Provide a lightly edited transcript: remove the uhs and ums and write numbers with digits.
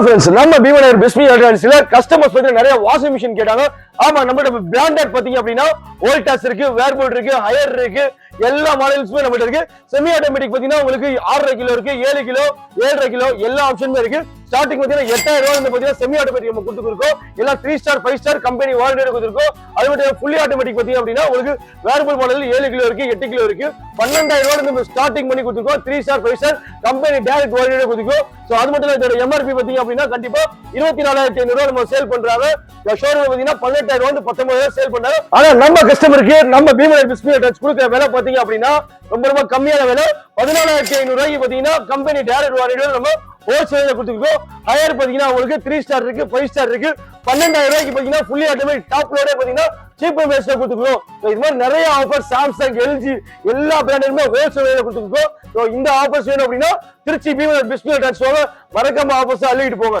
Friends நம்ம பீமனர் Bismi எலக்ட்ரானிக்ஸ்ல customers பத்தி நிறைய வாஷிங் மிஷின் கேட்டாங்க. ஆமா நம்ம பிராண்டட் பாத்தீங்க அப்படின்னா வோல்டாஸ் இருக்கு, வேர்போல்ட் இருக்கு, ஹையர் இருக்கு, எல்லா மாடல்ஸுமே நம்மகிட்ட இருக்கு. செமி ஆட்டோமேட்டிக் பாத்தீங்கன்னா உங்களுக்கு 6.5 கிலோ இருக்கு, 7 கிலோ, 7.5 கிலோ எல்லா ஆப்ஷனுமே இருக்கு. ஸ்டார்டிங் பாத்தீங்கன்னா 8000 ரூபாய் பாத்தீங்கன்னா செமி ஆட்டோமேட்டிக் நம்ம கொடுத்துருக்கோம். எல்லாம் 3 ஸ்டார் 5 ஸ்டார் கம்பெனி வாரண்டியோட கொடுத்துருக்கோம். அது மட்டும் ஃபுல்லி ஆட்டோமேட்டிக் பாத்தீங்க அப்படின்னா உங்களுக்கு வேர்போல் மாடல் 7 கிலோ இருக்கு, 8 கிலோ இருக்கு. 12000 ரூபாய் நம்ம ஸ்டார்டிங் பண்ணி கொடுத்துருக்கோம். 3 ஸ்டார் 5 ஸ்டார் கம்பெனி டைரக்ட் வாரண்டியோட கொடுத்துருக்கோம். சோ அது மட்டும் இல்ல, இதோட எம்ஆர்பி பாத்தீங்க அப்படின்னா கண்டிப்பா 24500 ரூபாய் நம்ம சேல் பண்றாங்க. ஷோரூம் பாத்தீங்கன்னா 18000 ரூபாய் 19000 சேல் பண்றாங்க. ஆனா நம்ம கஸ்டமருக்கு நம்ம பீமனர் பிஸ்மி எலக்ட்ரானிக்ஸ் கொடுக்கிற விலை பாத்தீங்க அப்படின்னா ரொம்ப கம்மியான விலை. 14500 ரூபாய்க்கு பாத்தீங்கன்னா கம்பெனி டைரக்ட் வாரண்டியோட நம்ம ஹோல்சேல்ல கொடுத்துருக்கோம். ஹையர் பாத்தீங்கன்னா உங்களுக்கு 3 ஸ்டார் இருக்கு, 5 ஸ்டார் இருக்கு. 12000 ரூபாய்க்கு பாத்தீங்கன்னா ஃபுல்லி ஆட்டோமேட்டிக் டாப் லோடே பாத்தீங்கன்னா சீப் பேஸ்ல கொடுத்துருக்கோம். இது மாதிரி நிறைய ஆஃபர் சாம்சங், எல்ஜி எல்லா பிராண்டுமே ஹோல்சேல்ல கொடுத்துருக்கோம். இந்த ஆஃபர்ஸ் வேணும் அப்படின்னா திருச்சி பீமனர் பிஸ்மி எலக்ட்ரானிக்ஸ் மறக்காம ஆஃபர்ஸ் அள்ளிட்டு போங்க.